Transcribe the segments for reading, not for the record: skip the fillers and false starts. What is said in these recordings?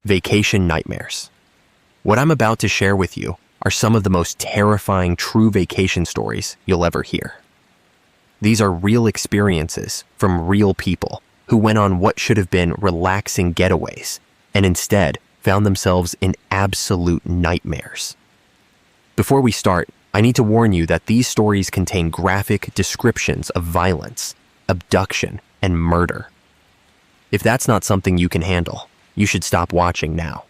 Vacation nightmares. What I'm about to share with you are some of the most terrifying true vacation stories you'll ever hear. These are real experiences from real people who went on what should have been relaxing getaways and instead found themselves in absolute nightmares. Before we start, I need to warn you that these stories contain graphic descriptions of violence, abduction, and murder. If that's not something you can handle, you should stop watching now.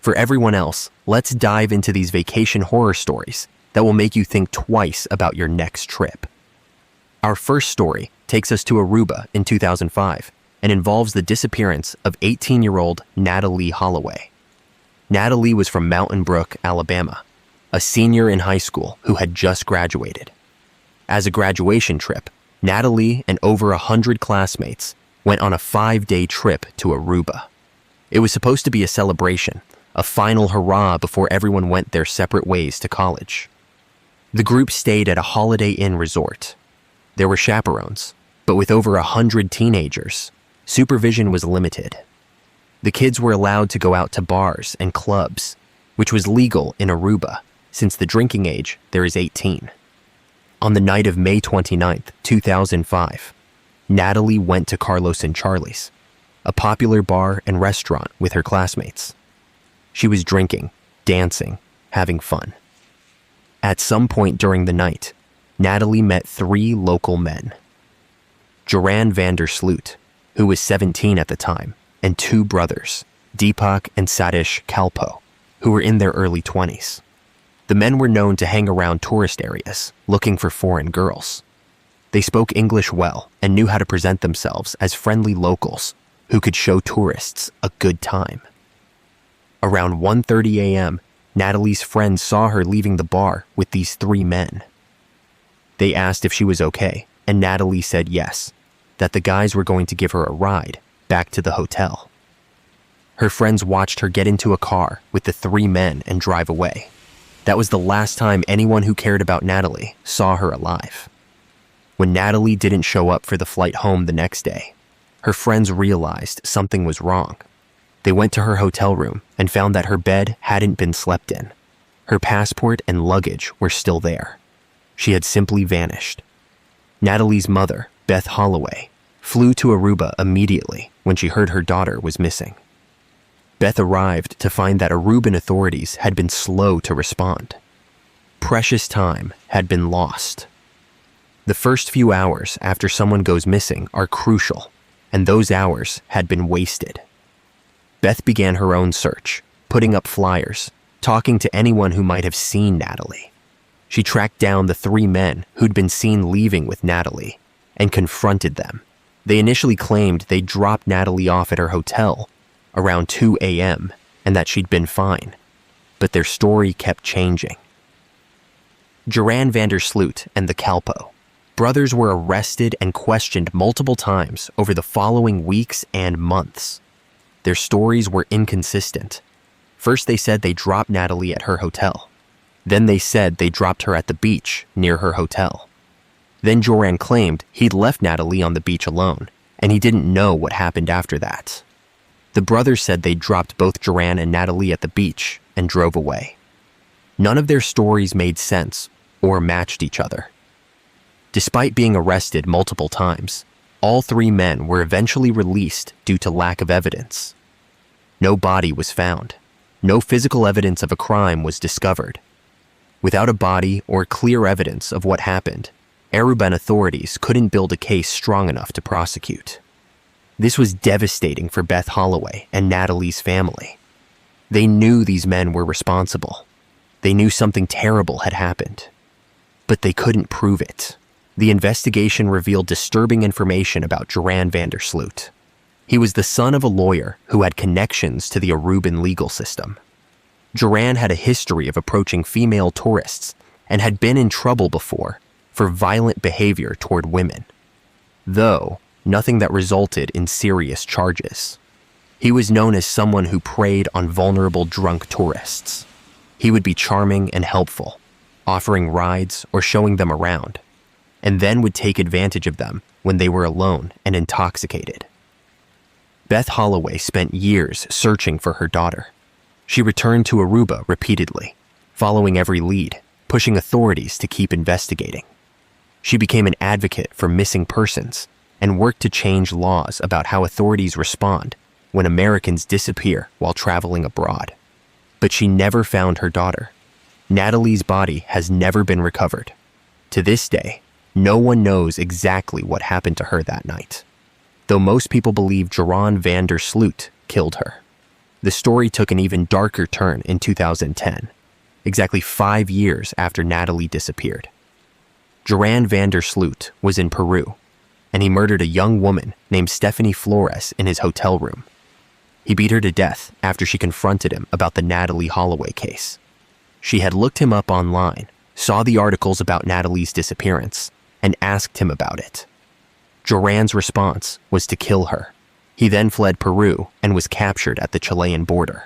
For everyone else, let's dive into these vacation horror stories that will make you think twice about your next trip. Our first story takes us to Aruba in 2005 and involves the disappearance of 18-year-old Natalie Holloway. Natalie was from Mountain Brook, Alabama, a senior in high school who had just graduated. As a graduation trip, Natalie and over 100 classmates went on a 5-day trip to Aruba. It was supposed to be a celebration, a final hurrah before everyone went their separate ways to college. The group stayed at a Holiday Inn resort. There were chaperones, but with over 100 teenagers, supervision was limited. The kids were allowed to go out to bars and clubs, which was legal in Aruba, since the drinking age there is 18. On the night of May 29, 2005, Natalie went to Carlos and Charlie's, a popular bar and restaurant with her classmates. She was drinking, dancing, having fun. At some point during the night, Natalie met 3 local men. Joran van der Sloot, who was 17 at the time, and 2 brothers, Deepak and Satish Kalpo, who were in their early 20s. The men were known to hang around tourist areas, looking for foreign girls. They spoke English well and knew how to present themselves as friendly locals who could show tourists a good time. Around 1:30 a.m., Natalie's friends saw her leaving the bar with these 3 men. They asked if she was okay, and Natalie said yes, that the guys were going to give her a ride back to the hotel. Her friends watched her get into a car with the 3 men and drive away. That was the last time anyone who cared about Natalie saw her alive. When Natalie didn't show up for the flight home the next day, her friends realized something was wrong. They went to her hotel room and found that her bed hadn't been slept in. Her passport and luggage were still there. She had simply vanished. Natalie's mother, Beth Holloway, flew to Aruba immediately when she heard her daughter was missing. Beth arrived to find that Aruban authorities had been slow to respond. Precious time had been lost. The first few hours after someone goes missing are crucial, and those hours had been wasted. Beth began her own search, putting up flyers, talking to anyone who might have seen Natalie. She tracked down the 3 men who'd been seen leaving with Natalie and confronted them. They initially claimed they'd dropped Natalie off at her hotel around 2 a.m. and that she'd been fine, but their story kept changing. Joran van der Sloot and the Kalpo brothers were arrested and questioned multiple times over the following weeks and months. Their stories were inconsistent. First they said they dropped Natalie at her hotel. Then they said they dropped her at the beach near her hotel. Then Joran claimed he'd left Natalie on the beach alone, and he didn't know what happened after that. The brothers said they dropped both Joran and Natalie at the beach and drove away. None of their stories made sense or matched each other. Despite being arrested multiple times, all 3 men were eventually released due to lack of evidence. No body was found. No physical evidence of a crime was discovered. Without a body or clear evidence of what happened, Aruban authorities couldn't build a case strong enough to prosecute. This was devastating for Beth Holloway and Natalie's family. They knew these men were responsible. They knew something terrible had happened, but they couldn't prove it. The investigation revealed disturbing information about Joran van der Sloot. He was the son of a lawyer who had connections to the Aruban legal system. Joran had a history of approaching female tourists and had been in trouble before for violent behavior toward women, though nothing that resulted in serious charges. He was known as someone who preyed on vulnerable drunk tourists. He would be charming and helpful, offering rides or showing them around, and then would take advantage of them when they were alone and intoxicated. Beth Holloway spent years searching for her daughter. She returned to Aruba repeatedly, following every lead, pushing authorities to keep investigating. She became an advocate for missing persons and worked to change laws about how authorities respond when Americans disappear while traveling abroad. But she never found her daughter. Natalie's body has never been recovered. To this day, no one knows exactly what happened to her that night, though most people believe Joran van der Sloot killed her. The story took an even darker turn in 2010, exactly 5 years after Natalie disappeared. Joran van der Sloot was in Peru, and he murdered a young woman named Stephanie Flores in his hotel room. He beat her to death after she confronted him about the Natalie Holloway case. She had looked him up online, saw the articles about Natalie's disappearance, and asked him about it. Joran's response was to kill her. He then fled Peru and was captured at the Chilean border.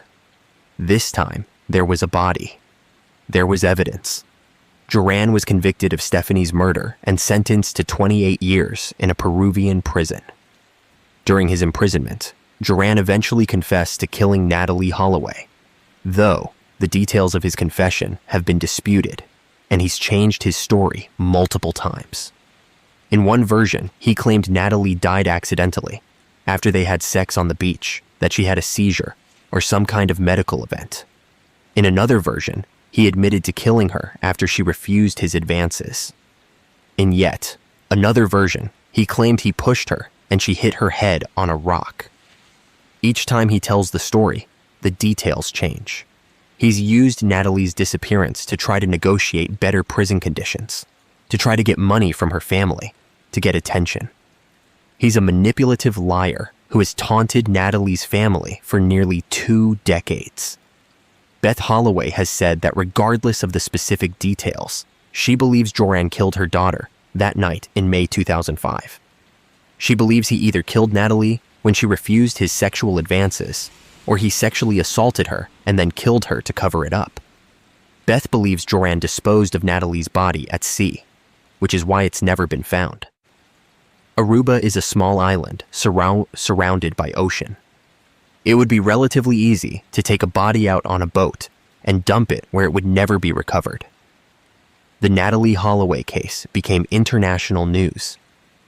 This time, there was a body. There was evidence. Joran was convicted of Stephanie's murder and sentenced to 28 years in a Peruvian prison. During his imprisonment, Joran eventually confessed to killing Natalie Holloway, though the details of his confession have been disputed, and he's changed his story multiple times. In one version, he claimed Natalie died accidentally after they had sex on the beach, that she had a seizure or some kind of medical event. In another version, he admitted to killing her after she refused his advances. In yet another version, he claimed he pushed her and she hit her head on a rock. Each time he tells the story, the details change. He's used Natalie's disappearance to try to negotiate better prison conditions, to try to get money from her family, to get attention. He's a manipulative liar who has taunted Natalie's family for nearly 2 decades. Beth Holloway has said that regardless of the specific details, she believes Joran killed her daughter that night in May 2005. She believes he either killed Natalie when she refused his sexual advances, or he sexually assaulted her and then killed her to cover it up. Beth believes Joran disposed of Natalie's body at sea, which is why it's never been found. Aruba is a small island surrounded by ocean. It would be relatively easy to take a body out on a boat and dump it where it would never be recovered. The Natalie Holloway case became international news.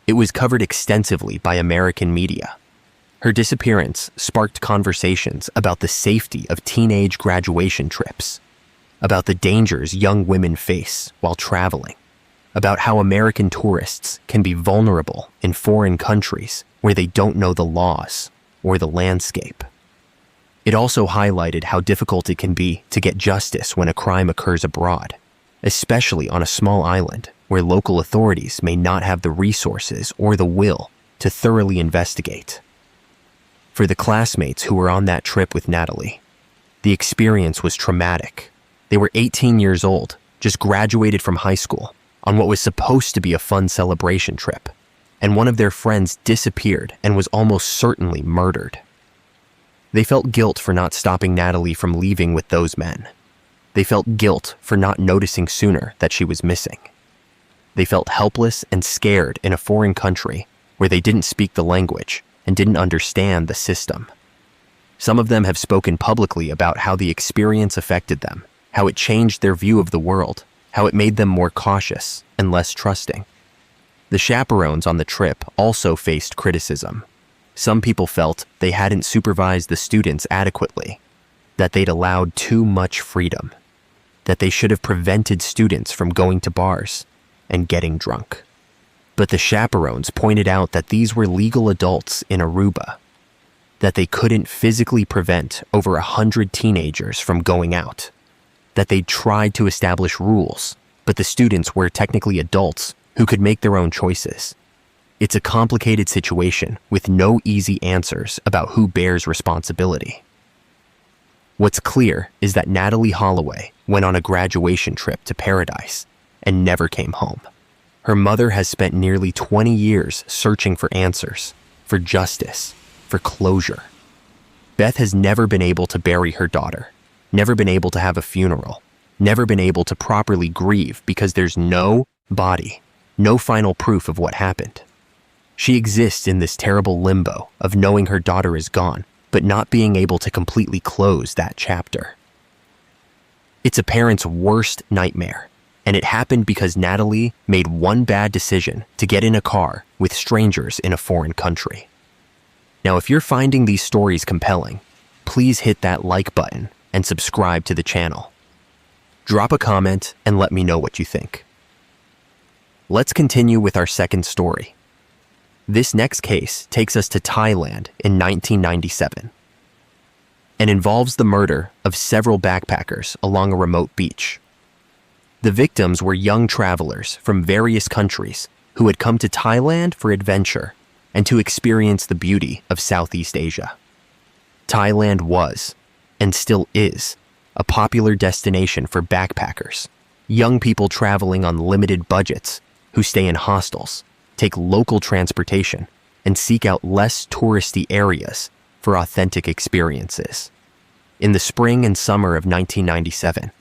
It was covered extensively by American media. Her disappearance sparked conversations about the safety of teenage graduation trips, about the dangers young women face while traveling, about how American tourists can be vulnerable in foreign countries where they don't know the laws or the landscape. It also highlighted how difficult it can be to get justice when a crime occurs abroad, especially on a small island where local authorities may not have the resources or the will to thoroughly investigate. For the classmates who were on that trip with Natalie, the experience was traumatic. They were 18 years old, just graduated from high school, on what was supposed to be a fun celebration trip, and one of their friends disappeared and was almost certainly murdered. They felt guilt for not stopping Natalie from leaving with those men. They felt guilt for not noticing sooner that she was missing. They felt helpless and scared in a foreign country where they didn't speak the language and didn't understand the system. Some of them have spoken publicly about how the experience affected them, how it changed their view of the world, how it made them more cautious and less trusting. The chaperones on the trip also faced criticism. Some people felt they hadn't supervised the students adequately, that they'd allowed too much freedom, that they should have prevented students from going to bars and getting drunk. But the chaperones pointed out that these were legal adults in Aruba, that they couldn't physically prevent over 100 teenagers from going out, that they'd tried to establish rules, but the students were technically adults who could make their own choices. It's a complicated situation with no easy answers about who bears responsibility. What's clear is that Natalie Holloway went on a graduation trip to paradise and never came home. Her mother has spent nearly 20 years searching for answers, for justice, for closure. Beth has never been able to bury her daughter, never been able to have a funeral, never been able to properly grieve because there's no body, no final proof of what happened. She exists in this terrible limbo of knowing her daughter is gone, but not being able to completely close that chapter. It's a parent's worst nightmare, and it happened because Natalie made one bad decision to get in a car with strangers in a foreign country. Now, if you're finding these stories compelling, please hit that like button and subscribe to the channel. Drop a comment and let me know what you think. Let's continue with our second story. This next case takes us to Thailand in 1997 and involves the murder of several backpackers along a remote beach. The victims were young travelers from various countries who had come to Thailand for adventure and to experience the beauty of Southeast Asia. Thailand was, and still is, a popular destination for backpackers, young people traveling on limited budgets who stay in hostels, take local transportation, and seek out less touristy areas for authentic experiences. In the spring and summer of 1997,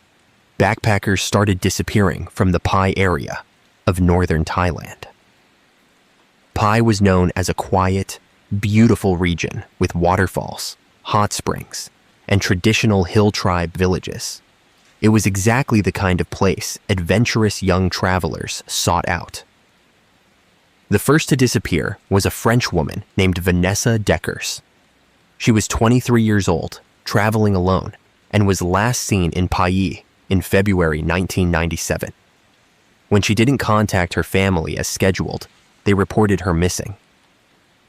backpackers started disappearing from the Pai area of northern Thailand. Pai was known as a quiet, beautiful region with waterfalls, hot springs, and traditional hill tribe villages. It was exactly the kind of place adventurous young travelers sought out. The first to disappear was a French woman named Vanessa Deckers. She was 23 years old, traveling alone, and was last seen in Pai in February 1997. When she didn't contact her family as scheduled, they reported her missing.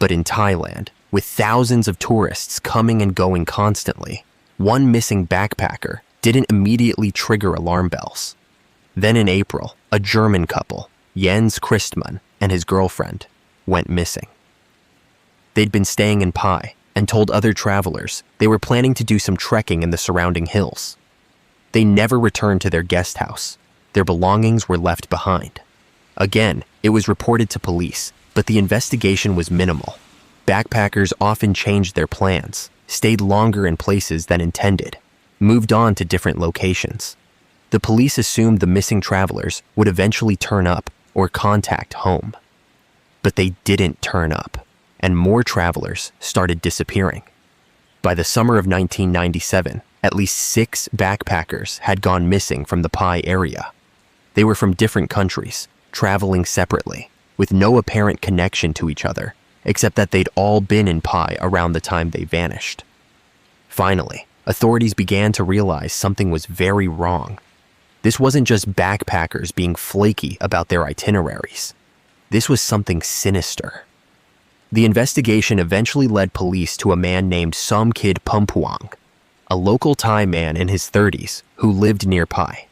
But in Thailand, with thousands of tourists coming and going constantly, one missing backpacker didn't immediately trigger alarm bells. Then in April, a German couple, Jens Christmann and his girlfriend, went missing. They'd been staying in Pai and told other travelers they were planning to do some trekking in the surrounding hills. They never returned to their guest house. Their belongings were left behind. Again, it was reported to police, but the investigation was minimal. Backpackers often changed their plans, stayed longer in places than intended, moved on to different locations. The police assumed the missing travelers would eventually turn up or contact home. But they didn't turn up, and more travelers started disappearing. By the summer of 1997, at least 6 backpackers had gone missing from the Pai area. They were from different countries, traveling separately, with no apparent connection to each other, except that they'd all been in Pai around the time they vanished. Finally, authorities began to realize something was very wrong. This wasn't just backpackers being flaky about their itineraries. This was something sinister. The investigation eventually led police to a man named Somkid Pumpuang, a local Thai man in his 30s who lived near Pai.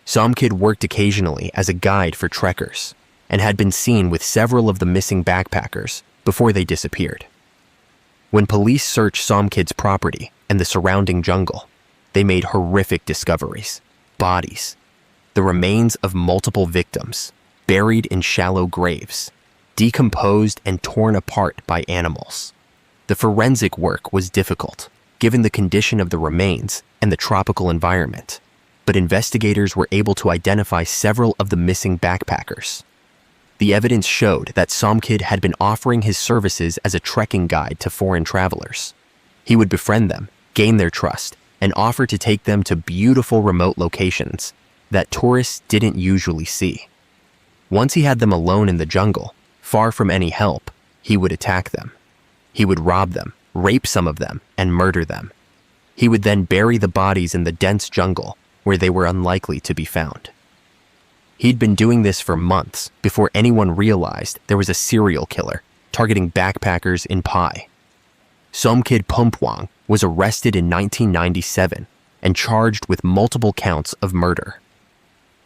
Somkid worked occasionally as a guide for trekkers and had been seen with several of the missing backpackers before they disappeared. When police searched Somkid's property and the surrounding jungle, they made horrific discoveries. Bodies, the remains of multiple victims, buried in shallow graves, decomposed and torn apart by animals. The forensic work was difficult, given the condition of the remains and the tropical environment, but investigators were able to identify several of the missing backpackers. The evidence showed that Somkid had been offering his services as a trekking guide to foreign travelers. He would befriend them, gain their trust, and offer to take them to beautiful remote locations that tourists didn't usually see. Once he had them alone in the jungle, far from any help, he would attack them. He would rob them, rape some of them, and murder them. He would then bury the bodies in the dense jungle where they were unlikely to be found. He'd been doing this for months before anyone realized there was a serial killer targeting backpackers in Pai. Somkid Pumpuang was arrested in 1997 and charged with multiple counts of murder.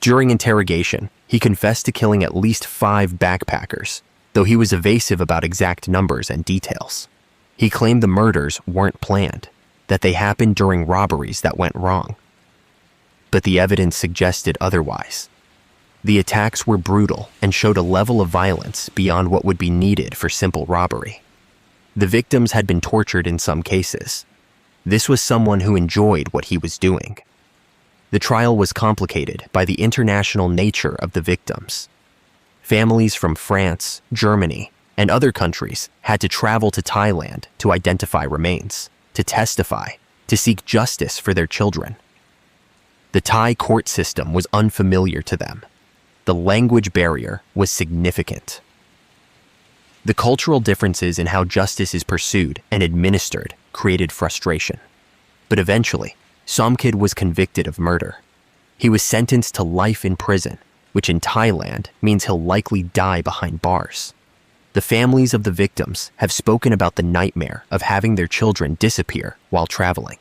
During interrogation, he confessed to killing at least 5 backpackers, though he was evasive about exact numbers and details. He claimed the murders weren't planned, that they happened during robberies that went wrong. But the evidence suggested otherwise. The attacks were brutal and showed a level of violence beyond what would be needed for simple robbery. The victims had been tortured in some cases. This was someone who enjoyed what he was doing. The trial was complicated by the international nature of the victims. Families from France, Germany, and other countries had to travel to Thailand to identify remains, to testify, to seek justice for their children. The Thai court system was unfamiliar to them. The language barrier was significant. The cultural differences in how justice is pursued and administered created frustration. But eventually, Somkid was convicted of murder. He was sentenced to life in prison, which in Thailand means he'll likely die behind bars. The families of the victims have spoken about the nightmare of having their children disappear while traveling.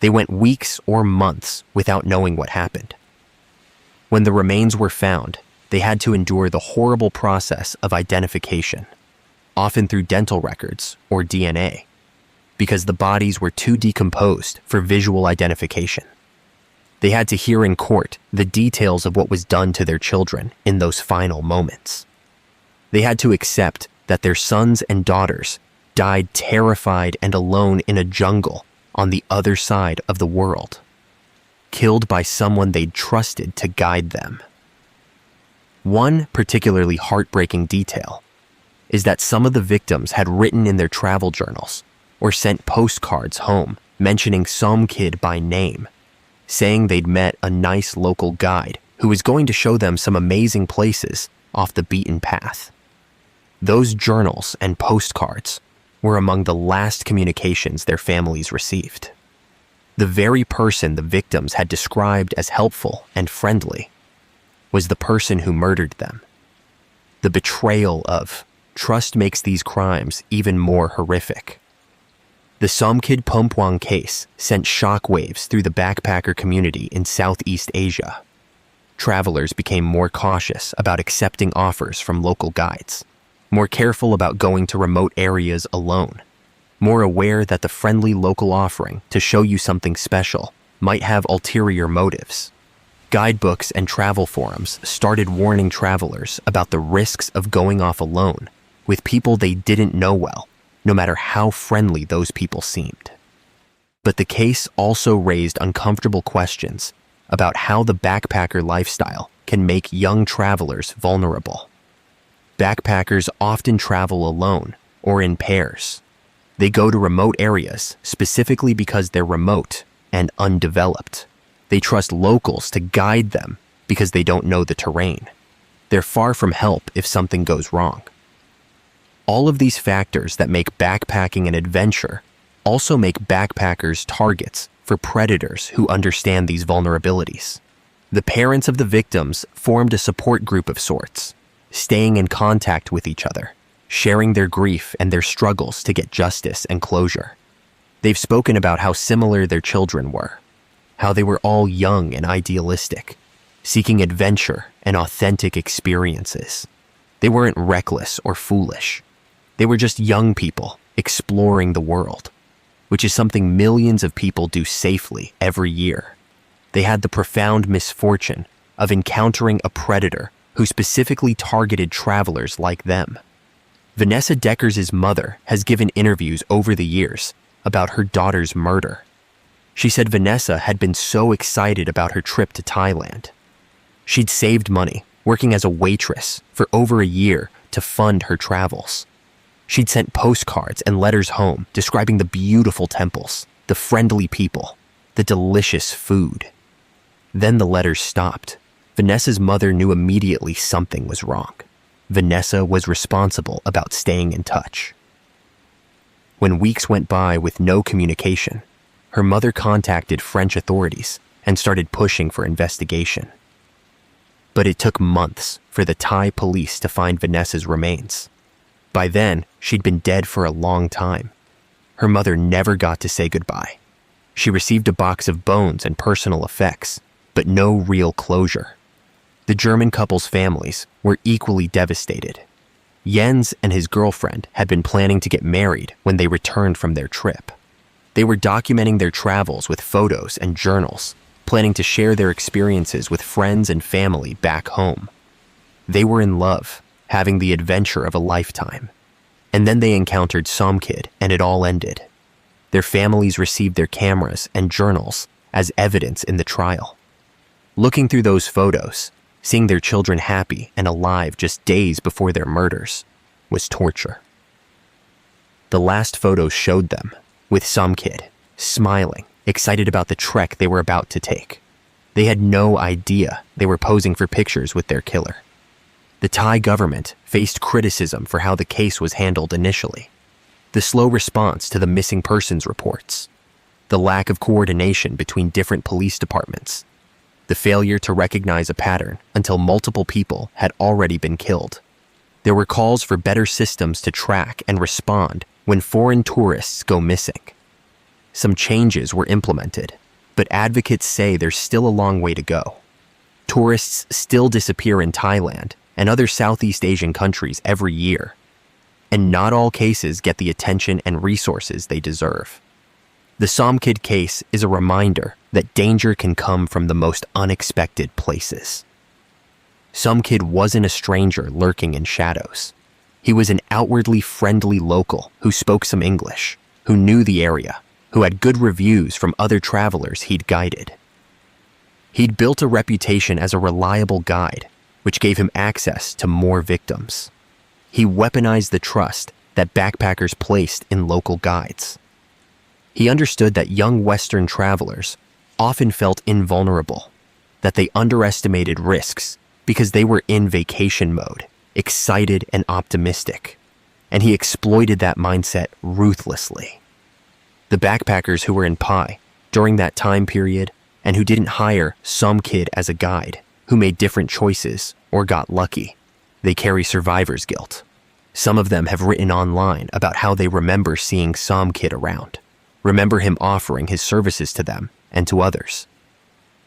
They went weeks or months without knowing what happened. When the remains were found, they had to endure the horrible process of identification, often through dental records or DNA, because the bodies were too decomposed for visual identification. They had to hear in court the details of what was done to their children in those final moments. They had to accept that their sons and daughters died terrified and alone in a jungle on the other side of the world, killed by someone they'd trusted to guide them. One particularly heartbreaking detail is that some of the victims had written in their travel journals or sent postcards home mentioning Somkid by name, saying they'd met a nice local guide who was going to show them some amazing places off the beaten path. Those journals and postcards were among the last communications their families received. The very person the victims had described as helpful and friendly was the person who murdered them. The betrayal of trust makes these crimes even more horrific. The Somkid Pumpuang case sent shockwaves through the backpacker community in Southeast Asia. Travelers became more cautious about accepting offers from local guides, more careful about going to remote areas alone, more aware that the friendly local offering to show you something special might have ulterior motives. Guidebooks and travel forums started warning travelers about the risks of going off alone with people they didn't know well, no matter how friendly those people seemed. But the case also raised uncomfortable questions about how the backpacker lifestyle can make young travelers vulnerable. Backpackers often travel alone or in pairs. They go to remote areas specifically because they're remote and undeveloped. They trust locals to guide them because they don't know the terrain. They're far from help if something goes wrong. All of these factors that make backpacking an adventure also make backpackers targets for predators who understand these vulnerabilities. The parents of the victims formed a support group of sorts, staying in contact with each other, sharing their grief and their struggles to get justice and closure. They've spoken about how similar their children were, how they were all young and idealistic, seeking adventure and authentic experiences. They weren't reckless or foolish. They were just young people exploring the world, which is something millions of people do safely every year. They had the profound misfortune of encountering a predator who specifically targeted travelers like them. Vanessa Deckers's mother has given interviews over the years about her daughter's murder. She said Vanessa had been so excited about her trip to Thailand. She'd saved money, working as a waitress for over a year to fund her travels. She'd sent postcards and letters home describing the beautiful temples, the friendly people, the delicious food. Then the letters stopped. Vanessa's mother knew immediately something was wrong. Vanessa was responsible about staying in touch. When weeks went by with no communication, her mother contacted French authorities and started pushing for investigation. But it took months for the Thai police to find Vanessa's remains. By then, she'd been dead for a long time. Her mother never got to say goodbye. She received a box of bones and personal effects, but no real closure. The German couple's families were equally devastated. Jens and his girlfriend had been planning to get married when they returned from their trip. They were documenting their travels with photos and journals, planning to share their experiences with friends and family back home. They were in love, having the adventure of a lifetime. And then they encountered Somkid, and it all ended. Their families received their cameras and journals as evidence in the trial. Looking through those photos, seeing their children happy and alive just days before their murders, was torture. The last photos showed them, with some kid, smiling, excited about the trek they were about to take. They had no idea they were posing for pictures with their killer. The Thai government faced criticism for how the case was handled initially. The slow response to the missing persons reports, the lack of coordination between different police departments, the failure to recognize a pattern until multiple people had already been killed. There were calls for better systems to track and respond when foreign tourists go missing. Some changes were implemented, but advocates say there's still a long way to go. Tourists still disappear in Thailand and other Southeast Asian countries every year, and not all cases get the attention and resources they deserve. The Somkid case is a reminder that danger can come from the most unexpected places. Somkid wasn't a stranger lurking in shadows. He was an outwardly friendly local who spoke some English, who knew the area, who had good reviews from other travelers he'd guided. He'd built a reputation as a reliable guide, which gave him access to more victims. He weaponized the trust that backpackers placed in local guides. He understood that young Western travelers often felt invulnerable, that they underestimated risks because they were in vacation mode, excited and optimistic, and he exploited that mindset ruthlessly. The backpackers who were in Pai during that time period and who didn't hire some kid as a guide, who made different choices or got lucky, they carry survivor's guilt. Some of them have written online about how they remember seeing some kid around, remember him offering his services to them and to others.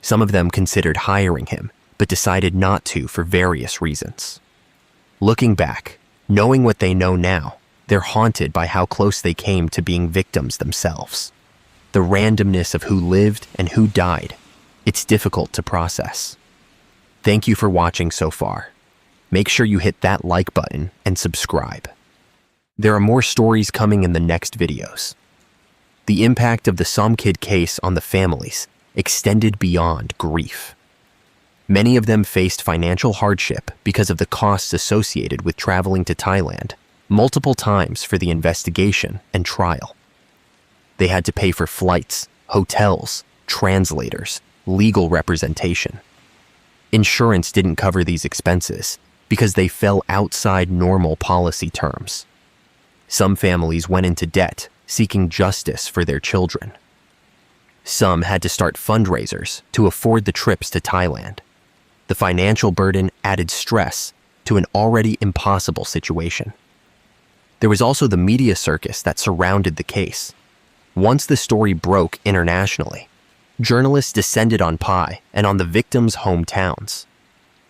Some of them considered hiring him, but decided not to for various reasons. Looking back, knowing what they know now, they're haunted by how close they came to being victims themselves. The randomness of who lived and who died, it's difficult to process. Thank you for watching so far. Make sure you hit that like button and subscribe. There are more stories coming in the next videos. The impact of the Somkid case on the families extended beyond grief. Many of them faced financial hardship because of the costs associated with traveling to Thailand multiple times for the investigation and trial. They had to pay for flights, hotels, translators, legal representation. Insurance didn't cover these expenses because they fell outside normal policy terms. Some families went into debt seeking justice for their children. Some had to start fundraisers to afford the trips to Thailand. The financial burden added stress to an already impossible situation. There was also the media circus that surrounded the case. Once the story broke internationally, journalists descended on Pai and on the victims' hometowns.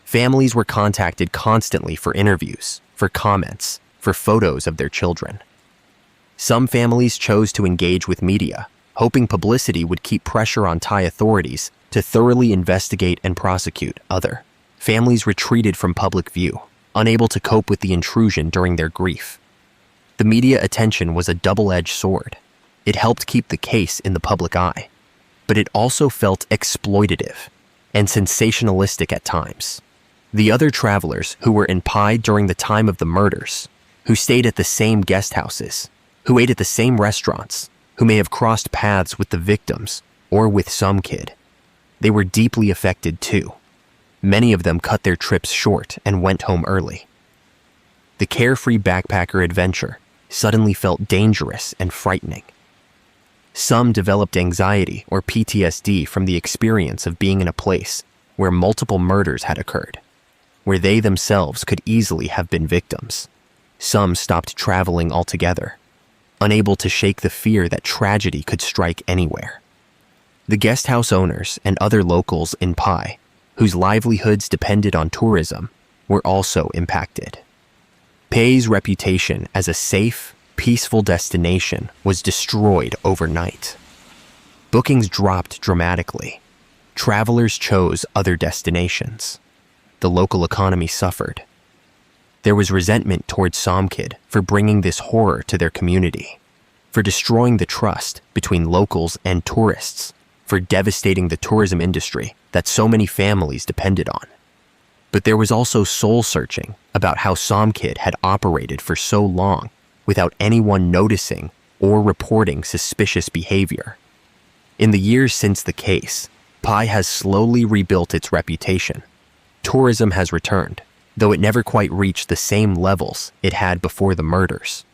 Families were contacted constantly for interviews, for comments, for photos of their children. Some families chose to engage with media, hoping publicity would keep pressure on Thai authorities to thoroughly investigate and prosecute. Other families retreated from public view, unable to cope with the intrusion during their grief. The media attention was a double-edged sword. It helped keep the case in the public eye, but it also felt exploitative and sensationalistic at times. The other travelers who were in Pai during the time of the murders, who stayed at the same guest houses, who ate at the same restaurants, who may have crossed paths with the victims or with some kid, they were deeply affected too. Many of them cut their trips short and went home early. The carefree backpacker adventure suddenly felt dangerous and frightening. Some developed anxiety or PTSD from the experience of being in a place where multiple murders had occurred, where they themselves could easily have been victims. Some stopped traveling altogether, unable to shake the fear that tragedy could strike anywhere. The guest house owners and other locals in Pai, whose livelihoods depended on tourism, were also impacted. Pai's reputation as a safe, peaceful destination was destroyed overnight. Bookings dropped dramatically. Travelers chose other destinations. The local economy suffered. There was resentment towards Somkid for bringing this horror to their community, for destroying the trust between locals and tourists, for devastating the tourism industry that so many families depended on. But there was also soul-searching about how Somkid had operated for so long without anyone noticing or reporting suspicious behavior. In the years since the case, Pai has slowly rebuilt its reputation. Tourism has returned, though it never quite reached the same levels it had before the murders.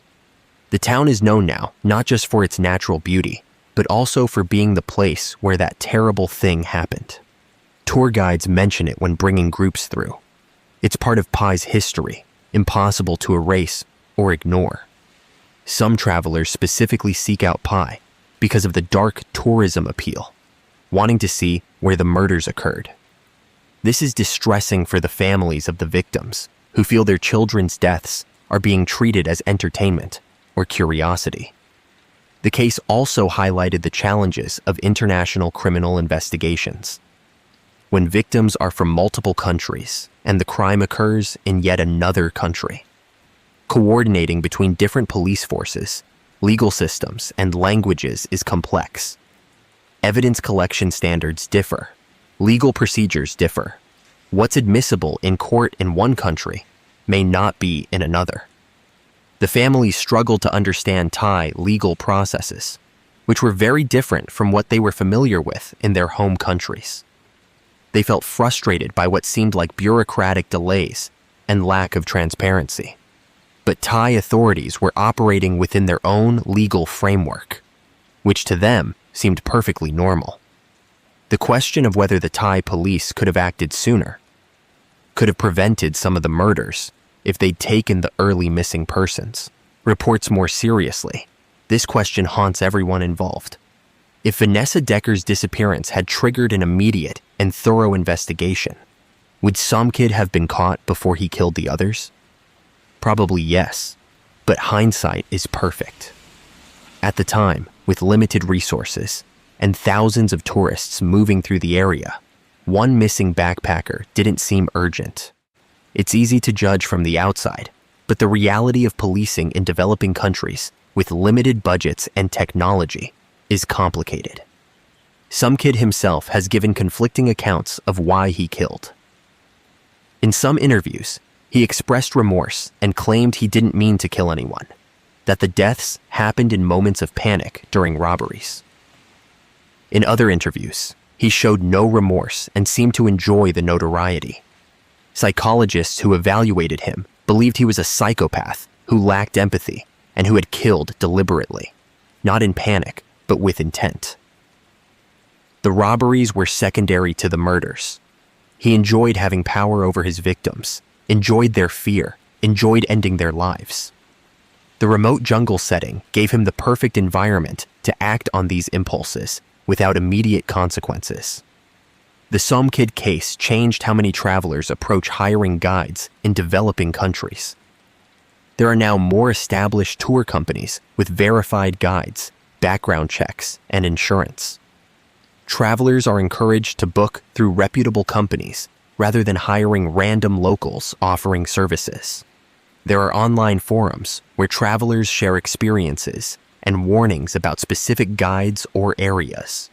The town is known now not just for its natural beauty, but also for being the place where that terrible thing happened. Tour guides mention it when bringing groups through. It's part of Pai's history, impossible to erase or ignore. Some travelers specifically seek out Pai because of the dark tourism appeal, wanting to see where the murders occurred. This is distressing for the families of the victims, who feel their children's deaths are being treated as entertainment or curiosity. The case also highlighted the challenges of international criminal investigations. When victims are from multiple countries and the crime occurs in yet another country, coordinating between different police forces, legal systems, and languages is complex. Evidence collection standards differ. Legal procedures differ. What's admissible in court in one country may not be in another. The families struggled to understand Thai legal processes, which were very different from what they were familiar with in their home countries. They felt frustrated by what seemed like bureaucratic delays and lack of transparency. But Thai authorities were operating within their own legal framework, which to them seemed perfectly normal. The question of whether the Thai police could have acted sooner, could have prevented some of the murders if they'd taken the early missing persons, reports more seriously. This question haunts everyone involved. If Vanessa Decker's disappearance had triggered an immediate and thorough investigation, would Somkid have been caught before he killed the others? Probably yes, but hindsight is perfect. At the time, with limited resources and thousands of tourists moving through the area, one missing backpacker didn't seem urgent. It's easy to judge from the outside, but the reality of policing in developing countries with limited budgets and technology is complicated. Somkid himself has given conflicting accounts of why he killed. In some interviews, he expressed remorse and claimed he didn't mean to kill anyone, that the deaths happened in moments of panic during robberies. In other interviews, he showed no remorse and seemed to enjoy the notoriety. Psychologists who evaluated him believed he was a psychopath who lacked empathy and who had killed deliberately, not in panic, but with intent. The robberies were secondary to the murders. He enjoyed having power over his victims, enjoyed their fear, enjoyed ending their lives. The remote jungle setting gave him the perfect environment to act on these impulses without immediate consequences. The Somkid case changed how many travelers approach hiring guides in developing countries. There are now more established tour companies with verified guides, background checks, and insurance. Travelers are encouraged to book through reputable companies rather than hiring random locals offering services. There are online forums where travelers share experiences and warnings about specific guides or areas.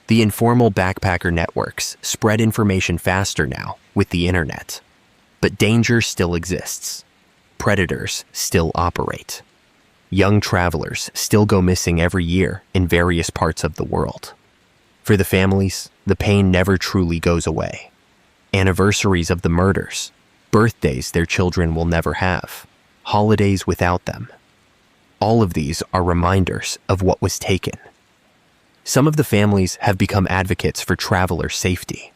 The informal backpacker networks spread information faster now with the internet. But danger still exists. Predators still operate. Young travelers still go missing every year in various parts of the world. For the families, the pain never truly goes away. Anniversaries of the murders, birthdays their children will never have, holidays without them. All of these are reminders of what was taken. Some of the families have become advocates for traveler safety,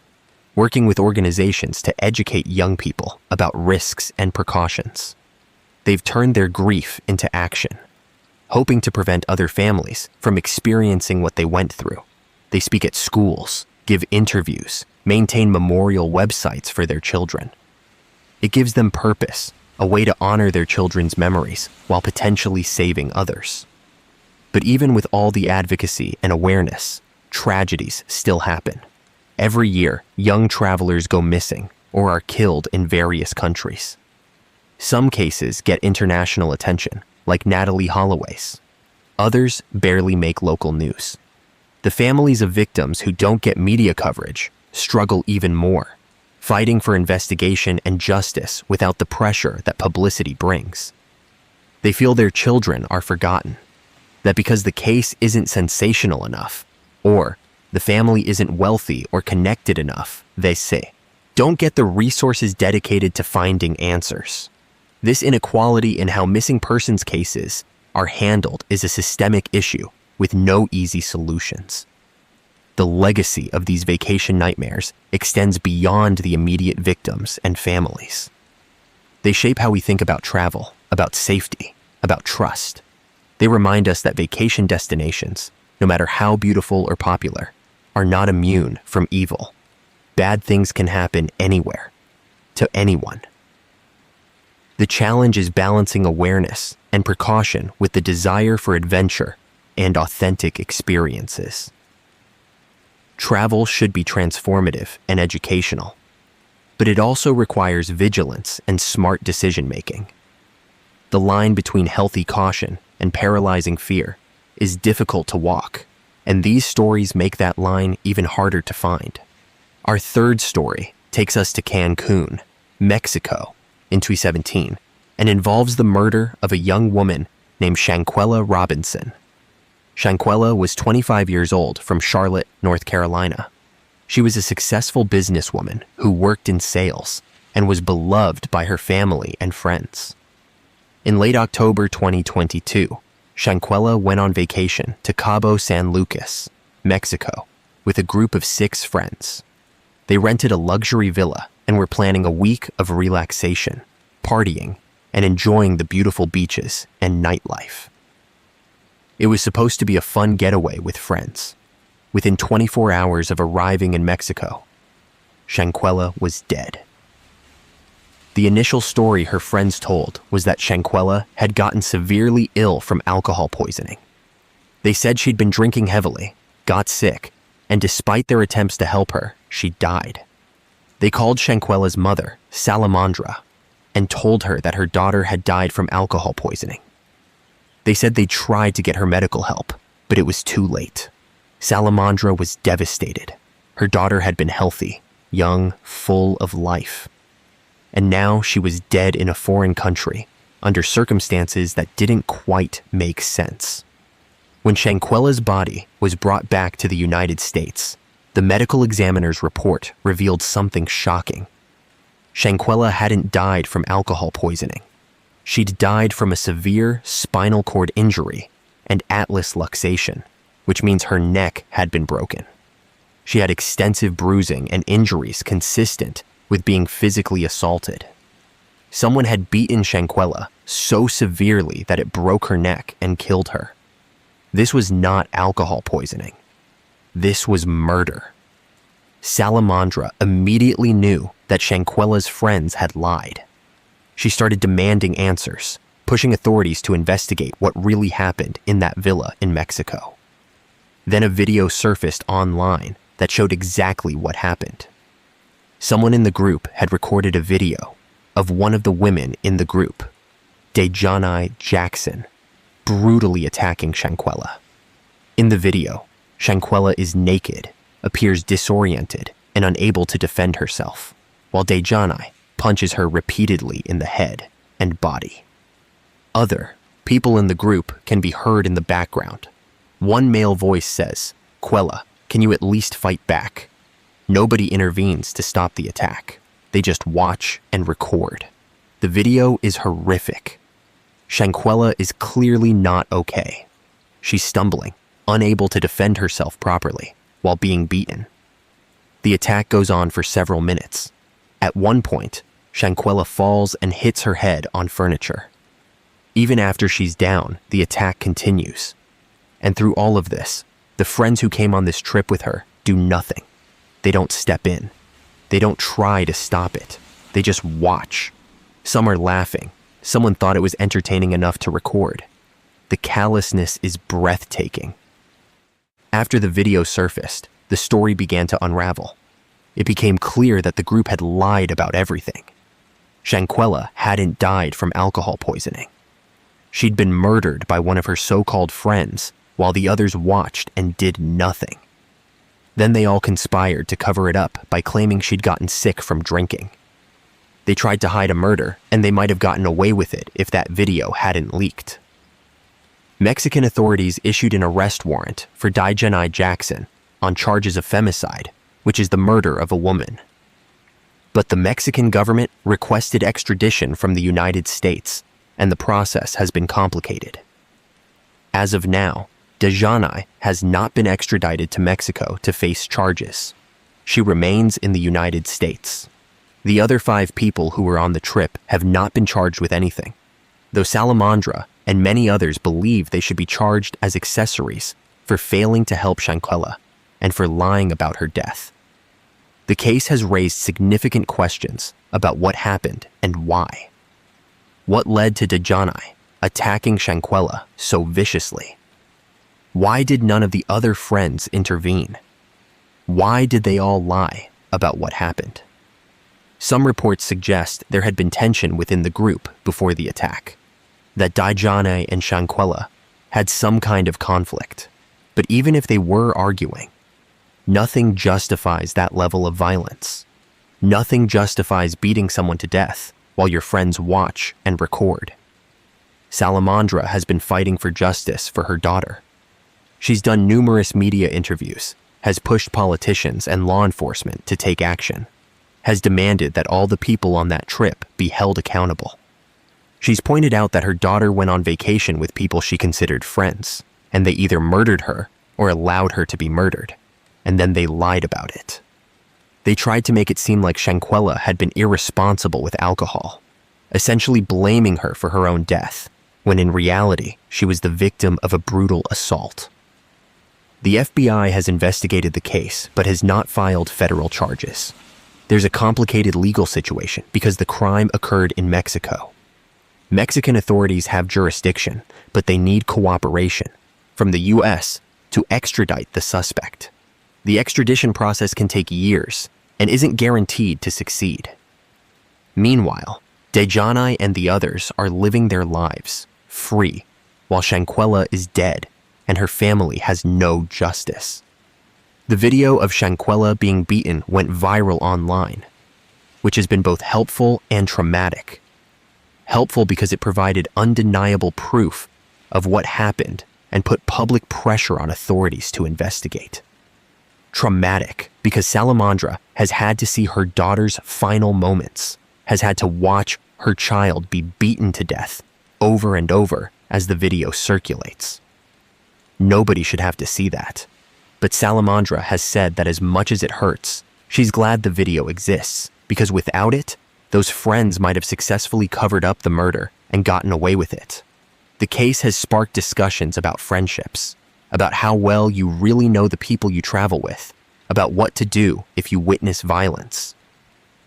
working with organizations to educate young people about risks and precautions. They've turned their grief into action, hoping to prevent other families from experiencing what they went through. They speak at schools, give interviews, maintain memorial websites for their children. It gives them purpose, a way to honor their children's memories while potentially saving others. But even with all the advocacy and awareness, tragedies still happen. Every year, young travelers go missing or are killed in various countries. Some cases get international attention, like Natalie Holloway's. Others barely make local news. The families of victims who don't get media coverage struggle even more, fighting for investigation and justice without the pressure that publicity brings. They feel their children are forgotten, that because the case isn't sensational enough, or the family isn't wealthy or connected enough, they say, don't get the resources dedicated to finding answers. This inequality in how missing persons cases are handled is a systemic issue with no easy solutions. The legacy of these vacation nightmares extends beyond the immediate victims and families. They shape how we think about travel, about safety, about trust. They remind us that vacation destinations, no matter how beautiful or popular, are not immune from evil. Bad things can happen anywhere, to anyone. The challenge is balancing awareness and precaution with the desire for adventure and authentic experiences. Travel should be transformative and educational, but it also requires vigilance and smart decision-making. The line between healthy caution and paralyzing fear is difficult to walk, and these stories make that line even harder to find. Our third story takes us to Cancun, Mexico, in 2017, and involves the murder of a young woman named Shanquella Robinson. Shanquella was 25 years old from Charlotte, North Carolina. She was a successful businesswoman who worked in sales and was beloved by her family and friends. In late October 2022, Shanquella went on vacation to Cabo San Lucas, Mexico, with a group of 6 friends. They rented a luxury villa and were planning a week of relaxation, partying, and enjoying the beautiful beaches and nightlife. It was supposed to be a fun getaway with friends. Within 24 hours of arriving in Mexico, Shanquella was dead. The initial story her friends told was that Shanquella had gotten severely ill from alcohol poisoning. They said she'd been drinking heavily, got sick, and despite their attempts to help her, she died. They called Shanquella's mother, Salamandra, and told her that her daughter had died from alcohol poisoning. They said they tried to get her medical help, but it was too late. Salamandra was devastated. Her daughter had been healthy, young, full of life. And now she was dead in a foreign country, under circumstances that didn't quite make sense. When Shanquella's body was brought back to the United States, the medical examiner's report revealed something shocking. Shanquella hadn't died from alcohol poisoning. She'd died from a severe spinal cord injury and atlas luxation, which means her neck had been broken. She had extensive bruising and injuries consistent with being physically assaulted. Someone had beaten Shanquella so severely that it broke her neck and killed her. This was not alcohol poisoning. This was murder. Salamandra immediately knew that Shanquella's friends had lied. She started demanding answers, pushing authorities to investigate what really happened in that villa in Mexico. Then a video surfaced online that showed exactly what happened. Someone in the group had recorded a video of one of the women in the group, Dejani Jackson, brutally attacking Shanquella. In the video, Shanquella is naked, appears disoriented, and unable to defend herself, while Dejani punches her repeatedly in the head and body. Other people in the group can be heard in the background. One male voice says, "Quella, can you at least fight back?" Nobody intervenes to stop the attack. They just watch and record. The video is horrific. Shanquella is clearly not okay. She's stumbling, unable to defend herself properly, while being beaten. The attack goes on for several minutes. At one point, Shanquella falls and hits her head on furniture. Even after she's down, the attack continues. And through all of this, the friends who came on this trip with her do nothing. They don't step in. They don't try to stop it. They just watch. Some are laughing. Someone thought it was entertaining enough to record. The callousness is breathtaking. After the video surfaced, the story began to unravel. It became clear that the group had lied about everything. Shanquella hadn't died from alcohol poisoning. She'd been murdered by one of her so-called friends while the others watched and did nothing. Then they all conspired to cover it up by claiming she'd gotten sick from drinking. They tried to hide a murder, and they might have gotten away with it if that video hadn't leaked. Mexican authorities issued an arrest warrant for Dijanai Jackson on charges of femicide, which is the murder of a woman. But the Mexican government requested extradition from the United States, and the process has been complicated. As of now, Dijanai has not been extradited to Mexico to face charges. She remains in the United States. The other 5 people who were on the trip have not been charged with anything, though Salamandra and many others believe they should be charged as accessories for failing to help Shanquella and for lying about her death. The case has raised significant questions about what happened and why. What led to Dijanai attacking Shanquella so viciously? Why did none of the other friends intervene? Why did they all lie about what happened? Some reports suggest there had been tension within the group before the attack, that Dijanai and Shanquella had some kind of conflict. But even if they were arguing, nothing justifies that level of violence. Nothing justifies beating someone to death while your friends watch and record. Salamandra has been fighting for justice for her daughter. She's done numerous media interviews, has pushed politicians and law enforcement to take action, has demanded that all the people on that trip be held accountable. She's pointed out that her daughter went on vacation with people she considered friends, and they either murdered her or allowed her to be murdered, and then they lied about it. They tried to make it seem like Shanquella had been irresponsible with alcohol, essentially blaming her for her own death, when in reality, she was the victim of a brutal assault. The FBI has investigated the case, but has not filed federal charges. There's a complicated legal situation because the crime occurred in Mexico. Mexican authorities have jurisdiction, but they need cooperation from the U.S. to extradite the suspect. The extradition process can take years and isn't guaranteed to succeed. Meanwhile, Dijanai and the others are living their lives free, while Shanquella is dead and her family has no justice. The video of Shanquella being beaten went viral online, which has been both helpful and traumatic. Helpful because it provided undeniable proof of what happened and put public pressure on authorities to investigate. Traumatic because Salamandra has had to see her daughter's final moments, has had to watch her child be beaten to death over and over as the video circulates. Nobody should have to see that. But Salamandra has said that as much as it hurts, she's glad the video exists, because without it, those friends might have successfully covered up the murder and gotten away with it. The case has sparked discussions about friendships, about how well you really know the people you travel with, about what to do if you witness violence.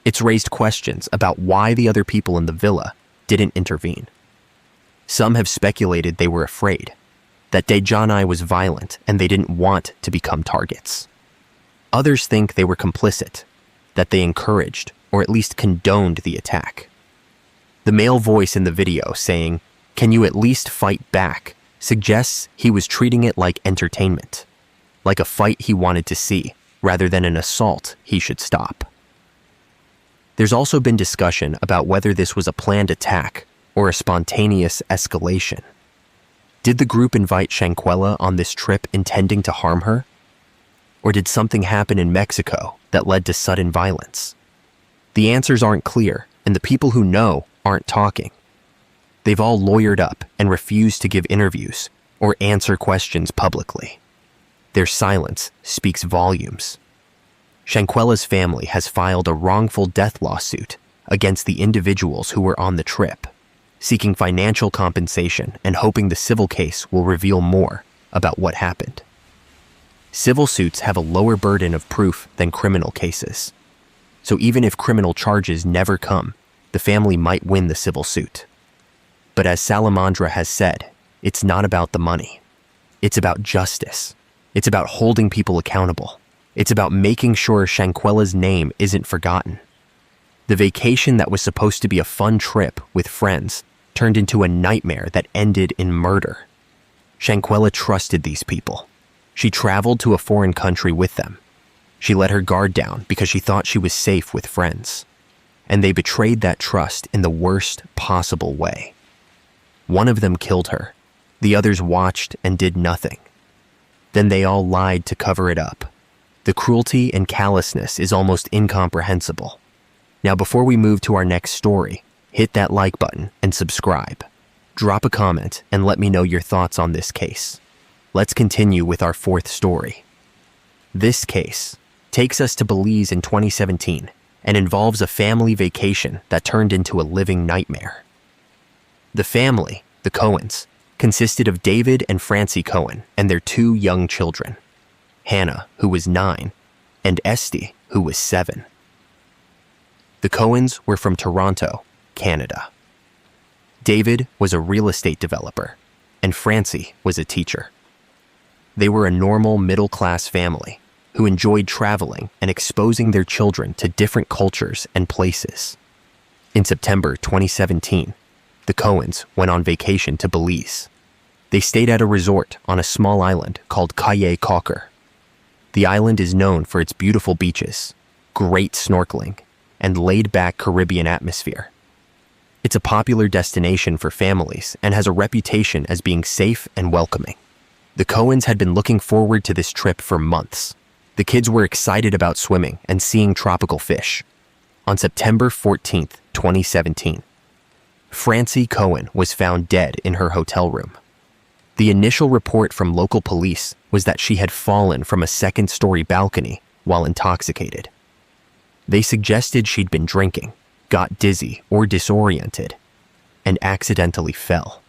It's raised questions about why the other people in the villa didn't intervene. Some have speculated they were afraid, that Dijanai was violent and they didn't want to become targets. Others think they were complicit, that they encouraged or at least condoned the attack. The male voice in the video saying, "Can you at least fight back?" suggests he was treating it like entertainment, like a fight he wanted to see, rather than an assault he should stop. There's also been discussion about whether this was a planned attack or a spontaneous escalation. Did the group invite Shanquella on this trip intending to harm her? Or did something happen in Mexico that led to sudden violence? The answers aren't clear, and the people who know aren't talking. They've all lawyered up and refused to give interviews or answer questions publicly. Their silence speaks volumes. Shanquella's family has filed a wrongful death lawsuit against the individuals who were on the trip, seeking financial compensation and hoping the civil case will reveal more about what happened. Civil suits have a lower burden of proof than criminal cases. So even if criminal charges never come, the family might win the civil suit. But as Salamandra has said, it's not about the money. It's about justice. It's about holding people accountable. It's about making sure Shanquella's name isn't forgotten. The vacation that was supposed to be a fun trip with friends turned into a nightmare that ended in murder. Shanquella trusted these people. She traveled to a foreign country with them, She let her guard down because she thought she was safe with friends. And they betrayed that trust in the worst possible way. One of them killed her. The others watched and did nothing. Then they all lied to cover it up. The cruelty and callousness is almost incomprehensible. Now, before we move to our next story, hit that like button and subscribe. Drop a comment and let me know your thoughts on this case. Let's continue with our fourth story. This case takes us to Belize in 2017 and involves a family vacation that turned into a living nightmare. The family, the Cohens, consisted of David and Francie Cohen and their 2 young children, Hannah, who was 9, and Esty, who was 7. The Cohens were from Toronto, Canada. David was a real estate developer, and Francie was a teacher. They were a normal middle-class family who enjoyed traveling and exposing their children to different cultures and places. In September 2017, the Cohens went on vacation to Belize. They stayed at a resort on a small island called Caye Caulker. The island is known for its beautiful beaches, great snorkeling, and laid-back Caribbean atmosphere. It's a popular destination for families and has a reputation as being safe and welcoming. The Cohens had been looking forward to this trip for months. The kids were excited about swimming and seeing tropical fish. On September 14, 2017, Francie Cohen was found dead in her hotel room. The initial report from local police was that she had fallen from a second-story balcony while intoxicated. They suggested she'd been drinking, got dizzy or disoriented, and accidentally fell.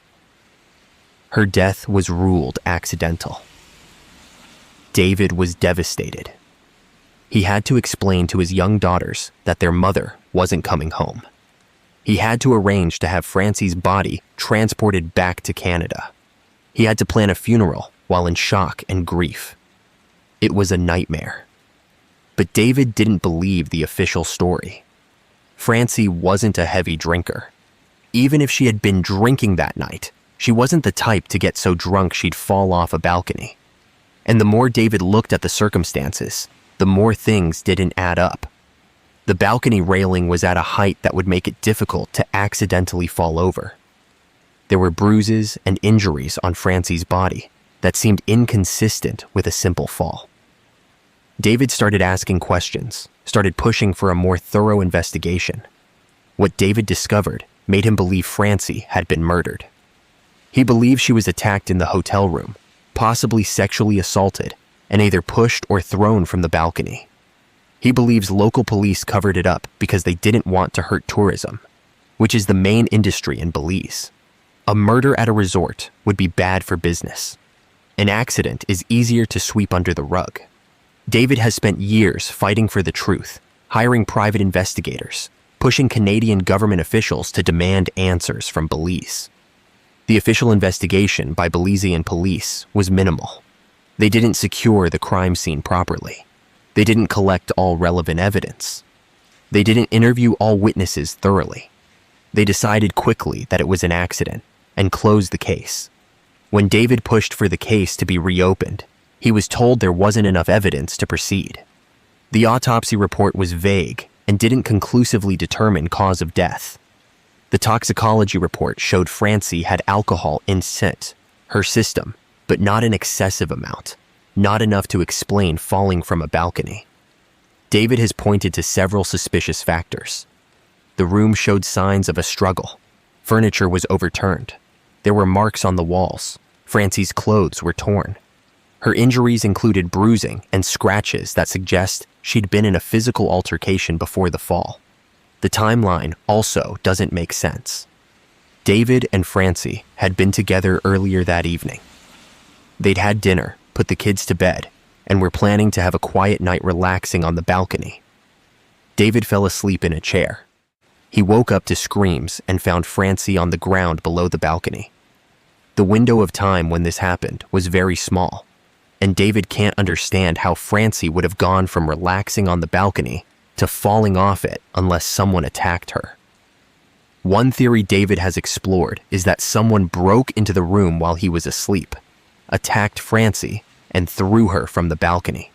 Her death was ruled accidental. David was devastated. He had to explain to his young daughters that their mother wasn't coming home. He had to arrange to have Francie's body transported back to Canada. He had to plan a funeral while in shock and grief. It was a nightmare. But David didn't believe the official story. Francie wasn't a heavy drinker. Even if she had been drinking that night, she wasn't the type to get so drunk she'd fall off a balcony. And the more David looked at the circumstances, the more things didn't add up. The balcony railing was at a height that would make it difficult to accidentally fall over. There were bruises and injuries on Francie's body that seemed inconsistent with a simple fall. David started asking questions, started pushing for a more thorough investigation. What David discovered made him believe Francie had been murdered. He believed she was attacked in the hotel room, possibly sexually assaulted, and either pushed or thrown from the balcony. He believes local police covered it up because they didn't want to hurt tourism, which is the main industry in Belize. A murder at a resort would be bad for business. An accident is easier to sweep under the rug. David has spent years fighting for the truth, hiring private investigators, pushing Canadian government officials to demand answers from Belize. The official investigation by Belizean police was minimal. They didn't secure the crime scene properly. They didn't collect all relevant evidence. They didn't interview all witnesses thoroughly. They decided quickly that it was an accident and closed the case. When David pushed for the case to be reopened, he was told there wasn't enough evidence to proceed. The autopsy report was vague and didn't conclusively determine cause of death. The toxicology report showed Francie had alcohol in her system, but not an excessive amount, not enough to explain falling from a balcony. David has pointed to several suspicious factors. The room showed signs of a struggle. Furniture was overturned. There were marks on the walls. Francie's clothes were torn. Her injuries included bruising and scratches that suggest she'd been in a physical altercation before the fall. The timeline also doesn't make sense. David and Francie had been together earlier that evening. They'd had dinner, put the kids to bed, and were planning to have a quiet night relaxing on the balcony. David fell asleep in a chair. He woke up to screams and found Francie on the ground below the balcony. The window of time when this happened was very small, and David can't understand how Francie would have gone from relaxing on the balcony to falling off it unless someone attacked her. One theory David has explored is that someone broke into the room while he was asleep, attacked Francie, and threw her from the balcony.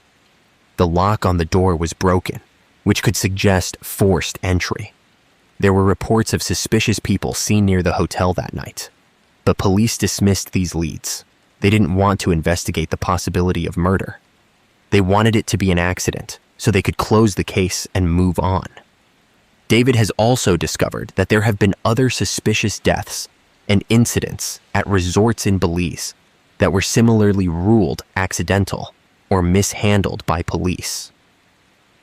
The lock on the door was broken, which could suggest forced entry. There were reports of suspicious people seen near the hotel that night, but police dismissed these leads. They didn't want to investigate the possibility of murder. They wanted it to be an accident, so they could close the case and move on. David has also discovered that there have been other suspicious deaths and incidents at resorts in Belize that were similarly ruled accidental or mishandled by police.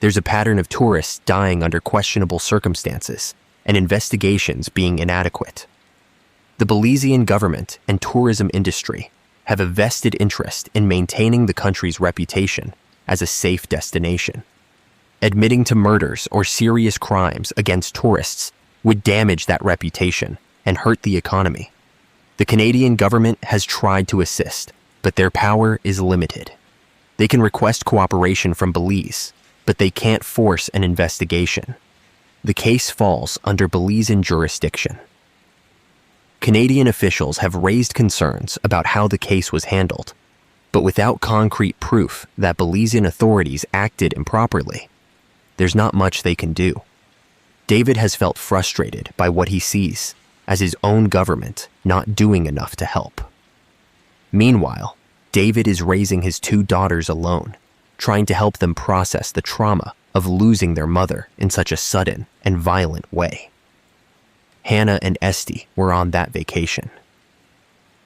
There's a pattern of tourists dying under questionable circumstances and investigations being inadequate. The Belizean government and tourism industry have a vested interest in maintaining the country's reputation as a safe destination. Admitting to murders or serious crimes against tourists would damage that reputation and hurt the economy. The Canadian government has tried to assist, but their power is limited. They can request cooperation from Belize, but they can't force an investigation. The case falls under Belizean jurisdiction. Canadian officials have raised concerns about how the case was handled, but without concrete proof that Belizean authorities acted improperly, there's not much they can do. David has felt frustrated by what he sees as his own government not doing enough to help. Meanwhile, David is raising his 2 daughters alone, trying to help them process the trauma of losing their mother in such a sudden and violent way. Hannah and Esty were on that vacation.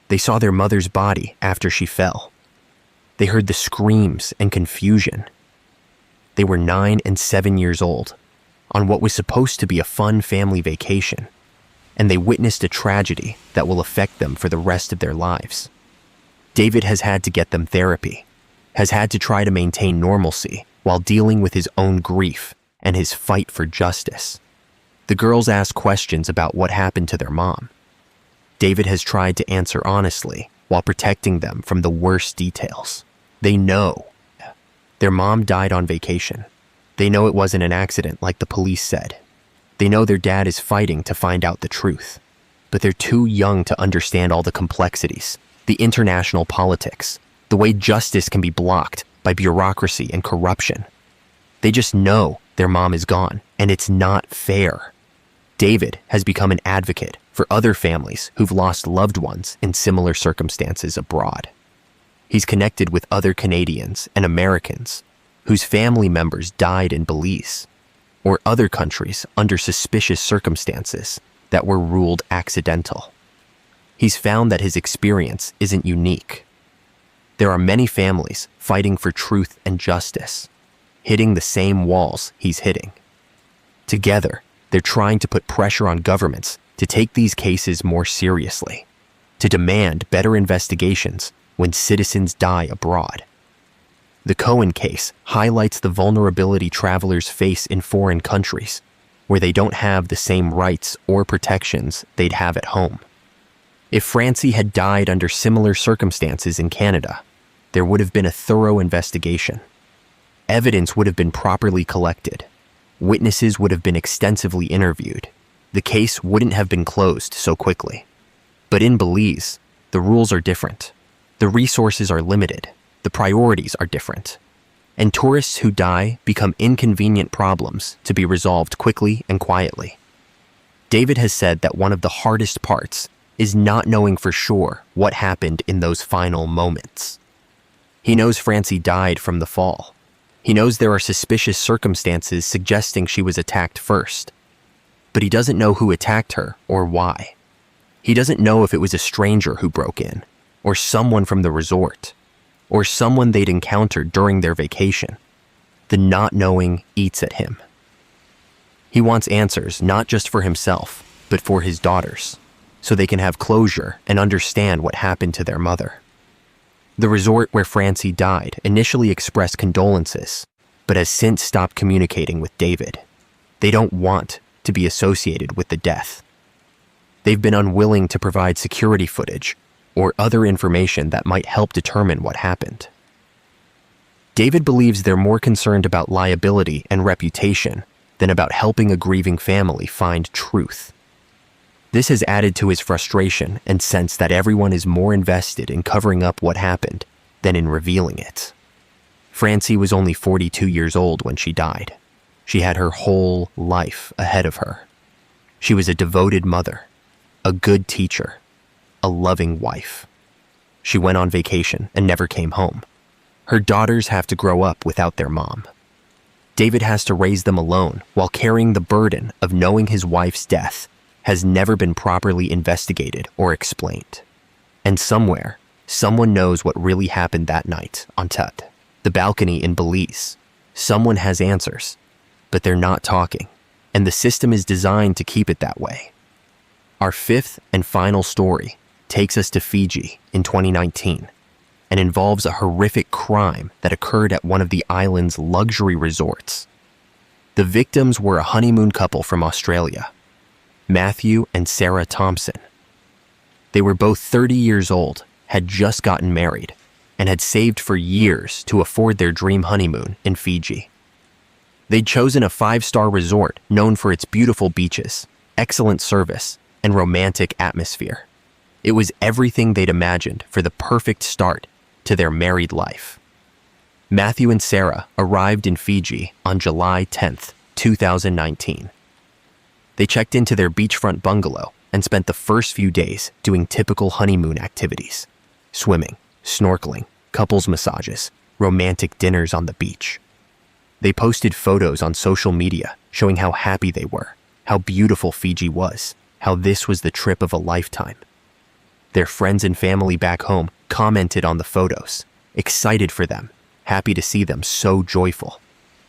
They saw their mother's body after she fell. They heard the screams and confusion. They were 9 and 7 years old, on what was supposed to be a fun family vacation, and they witnessed a tragedy that will affect them for the rest of their lives. David has had to get them therapy, has had to try to maintain normalcy while dealing with his own grief and his fight for justice. The girls ask questions about what happened to their mom. David has tried to answer honestly while protecting them from the worst details. They know their mom died on vacation. They know it wasn't an accident like the police said. They know their dad is fighting to find out the truth, but they're too young to understand all the complexities, the international politics, the way justice can be blocked by bureaucracy and corruption. They just know their mom is gone, and it's not fair. David has become an advocate for other families who've lost loved ones in similar circumstances abroad. He's connected with other Canadians and Americans whose family members died in Belize or other countries under suspicious circumstances that were ruled accidental. He's found that his experience isn't unique. There are many families fighting for truth and justice, hitting the same walls he's hitting. Together, they're trying to put pressure on governments to take these cases more seriously, to demand better investigations when citizens die abroad. The Cohen case highlights the vulnerability travelers face in foreign countries, where they don't have the same rights or protections they'd have at home. If Francie had died under similar circumstances in Canada, there would have been a thorough investigation. Evidence would have been properly collected. Witnesses would have been extensively interviewed. The case wouldn't have been closed so quickly. But in Belize, the rules are different. The resources are limited. The priorities are different. And tourists who die become inconvenient problems to be resolved quickly and quietly. David has said that one of the hardest parts is not knowing for sure what happened in those final moments. He knows Francie died from the fall. He knows there are suspicious circumstances suggesting she was attacked first. But he doesn't know who attacked her or why. He doesn't know if it was a stranger who broke in, or someone from the resort, or someone they'd encountered during their vacation. The not knowing eats at him. He wants answers not just for himself, but for his daughters, so they can have closure and understand what happened to their mother. The resort where Francie died initially expressed condolences, but has since stopped communicating with David. They don't want to be associated with the death. They've been unwilling to provide security footage or other information that might help determine what happened. David believes they're more concerned about liability and reputation than about helping a grieving family find truth. This has added to his frustration and sense that everyone is more invested in covering up what happened than in revealing it. Francie was only 42 years old when she died. She had her whole life ahead of her. She was a devoted mother, a good teacher, a loving wife. She went on vacation and never came home. Her daughters have to grow up without their mom. David has to raise them alone while carrying the burden of knowing his wife's death has never been properly investigated or explained. And somewhere, someone knows what really happened that night on Tut, the balcony in Belize. Someone has answers, but they're not talking, and the system is designed to keep it that way. Our fifth and final story takes us to Fiji in 2019 and involves a horrific crime that occurred at one of the island's luxury resorts. The victims were a honeymoon couple from Australia, Matthew and Sarah Thompson. They were both 30 years old, had just gotten married, and had saved for years to afford their dream honeymoon in Fiji. They'd chosen a 5-star resort known for its beautiful beaches, excellent service, and romantic atmosphere. It was everything they'd imagined for the perfect start to their married life. Matthew and Sarah arrived in Fiji on July 10th, 2019. They checked into their beachfront bungalow and spent the first few days doing typical honeymoon activities: swimming, snorkeling, couples massages, romantic dinners on the beach. They posted photos on social media showing how happy they were, how beautiful Fiji was, how this was the trip of a lifetime. Their friends and family back home commented on the photos, excited for them, happy to see them so joyful.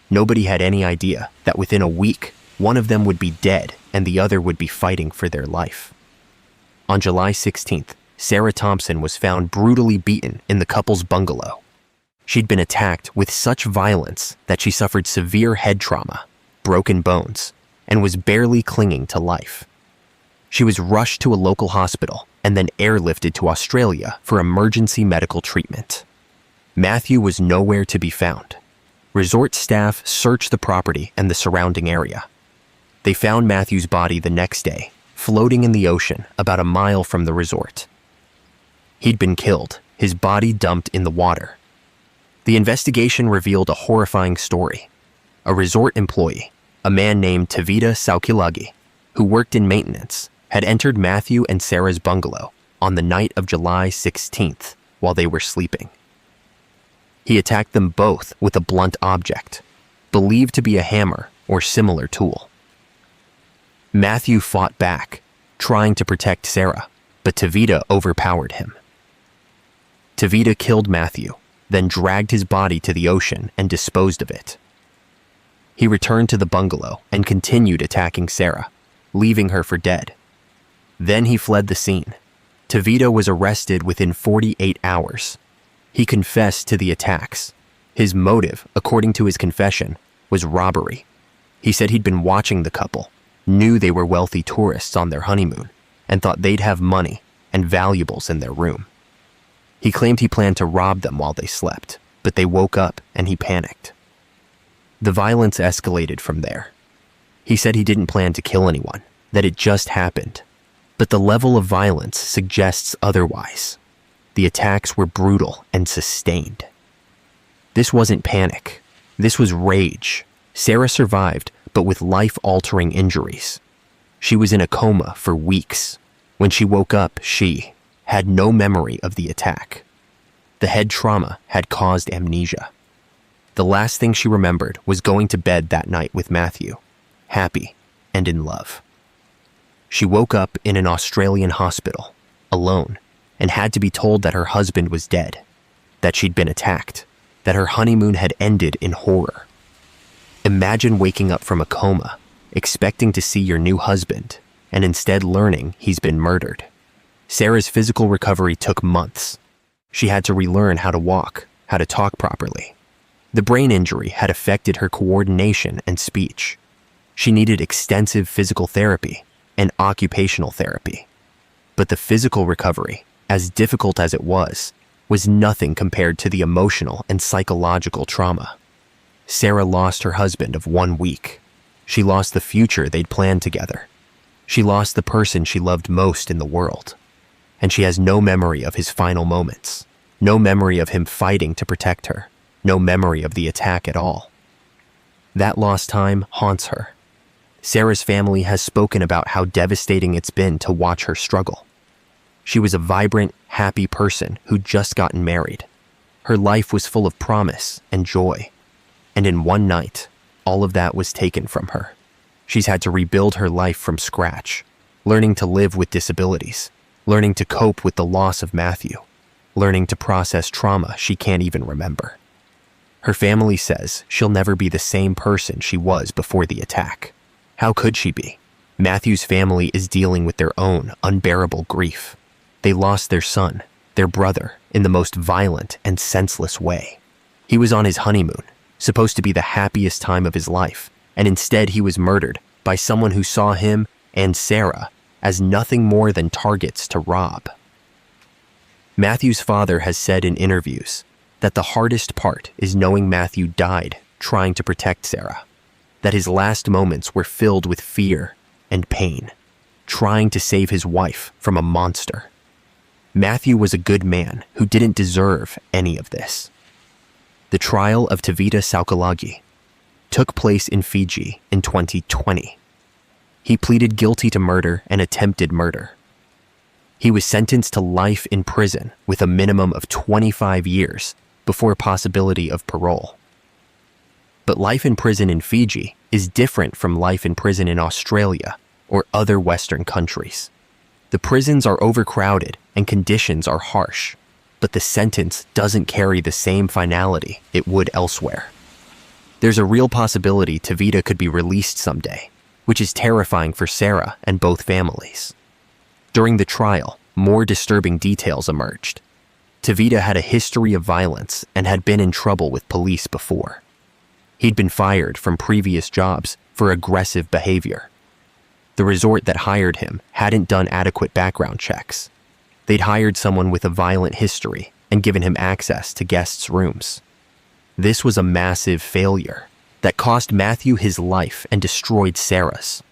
Nobody had any idea that within a week, one of them would be dead and the other would be fighting for their life. On July 16th, Sarah Thompson was found brutally beaten in the couple's bungalow. She'd been attacked with such violence that she suffered severe head trauma, broken bones, and was barely clinging to life. She was rushed to a local hospital and then airlifted to Australia for emergency medical treatment. Matthew was nowhere to be found. Resort staff searched the property and the surrounding area. They found Matthew's body the next day, floating in the ocean about a mile from the resort. He'd been killed, his body dumped in the water. The investigation revealed a horrifying story. A resort employee, a man named Tavita Saukilagi, who worked in maintenance, had entered Matthew and Sarah's bungalow on the night of July 16th while they were sleeping. He attacked them both with a blunt object, believed to be a hammer or similar tool. Matthew fought back, trying to protect Sarah, but Tavita overpowered him. Tavita killed Matthew, then dragged his body to the ocean and disposed of it. He returned to the bungalow and continued attacking Sarah, leaving her for dead. Then he fled the scene. Tavita was arrested within 48 hours. He confessed to the attacks. His motive, according to his confession, was robbery. He said he'd been watching the couple, knew they were wealthy tourists on their honeymoon, and thought they'd have money and valuables in their room. He claimed he planned to rob them while they slept, but they woke up and he panicked. The violence escalated from there. He said he didn't plan to kill anyone, that it just happened. But the level of violence suggests otherwise. The attacks were brutal and sustained. This wasn't panic. This was rage. Sarah survived, but with life-altering injuries. She was in a coma for weeks. When she woke up, she had no memory of the attack. The head trauma had caused amnesia. The last thing she remembered was going to bed that night with Matthew, happy and in love. She woke up in an Australian hospital, alone, and had to be told that her husband was dead, that she'd been attacked, that her honeymoon had ended in horror. Imagine waking up from a coma, expecting to see your new husband, and instead learning he's been murdered. Sarah's physical recovery took months. She had to relearn how to walk, how to talk properly. The brain injury had affected her coordination and speech. She needed extensive physical therapy and occupational therapy. But the physical recovery, as difficult as it was nothing compared to the emotional and psychological trauma. Sarah lost her husband of 1 week. She lost the future they'd planned together. She lost the person she loved most in the world. And she has no memory of his final moments, no memory of him fighting to protect her, no memory of the attack at all. That lost time haunts her. Sarah's family has spoken about how devastating it's been to watch her struggle. She was a vibrant, happy person who'd just gotten married. Her life was full of promise and joy. And in one night, all of that was taken from her. She's had to rebuild her life from scratch, learning to live with disabilities, learning to cope with the loss of Matthew, learning to process trauma she can't even remember. Her family says she'll never be the same person she was before the attack. How could she be? Matthew's family is dealing with their own unbearable grief. They lost their son, their brother, in the most violent and senseless way. He was on his honeymoon, supposed to be the happiest time of his life, and instead he was murdered by someone who saw him and Sarah as nothing more than targets to rob. Matthew's father has said in interviews that the hardest part is knowing Matthew died trying to protect Sarah, that his last moments were filled with fear and pain, trying to save his wife from a monster. Matthew was a good man who didn't deserve any of this. The trial of Tevita Saukalagi took place in Fiji in 2020. He pleaded guilty to murder and attempted murder. He was sentenced to life in prison with a minimum of 25 years before possibility of parole. But life in prison in Fiji is different from life in prison in Australia or other Western countries. The prisons are overcrowded and conditions are harsh, but the sentence doesn't carry the same finality it would elsewhere. There's a real possibility Tevita could be released someday, which is terrifying for Sarah and both families. During the trial, more disturbing details emerged. Tevita had a history of violence and had been in trouble with police before. He'd been fired from previous jobs for aggressive behavior. The resort that hired him hadn't done adequate background checks. They'd hired someone with a violent history and given him access to guests' rooms. This was a massive failure that cost Matthew his life and destroyed Sarah's.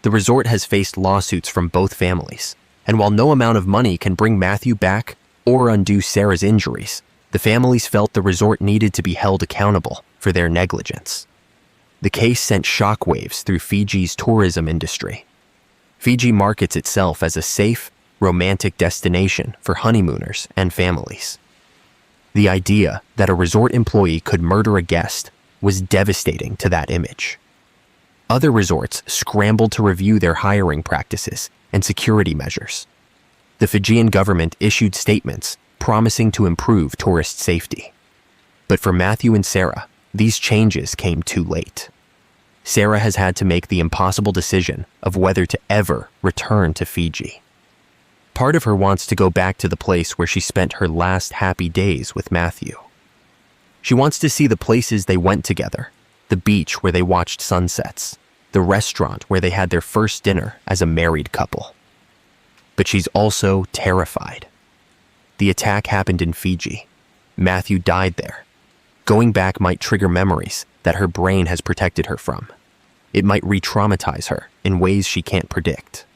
The resort has faced lawsuits from both families, and while no amount of money can bring Matthew back or undo Sarah's injuries, the families felt the resort needed to be held accountable for their negligence. The case sent shockwaves through Fiji's tourism industry. Fiji markets itself as a safe, romantic destination for honeymooners and families. The idea that a resort employee could murder a guest was devastating to that image. Other resorts scrambled to review their hiring practices and security measures. The Fijian government issued statements promising to improve tourist safety. But for Matthew and Sarah, these changes came too late. Sarah has had to make the impossible decision of whether to ever return to Fiji. Part of her wants to go back to the place where she spent her last happy days with Matthew. She wants to see the places they went together, the beach where they watched sunsets, the restaurant where they had their first dinner as a married couple. But she's also terrified. The attack happened in Fiji. Matthew died there. Going back might trigger memories that her brain has protected her from. It might re-traumatize her in ways she can't predict.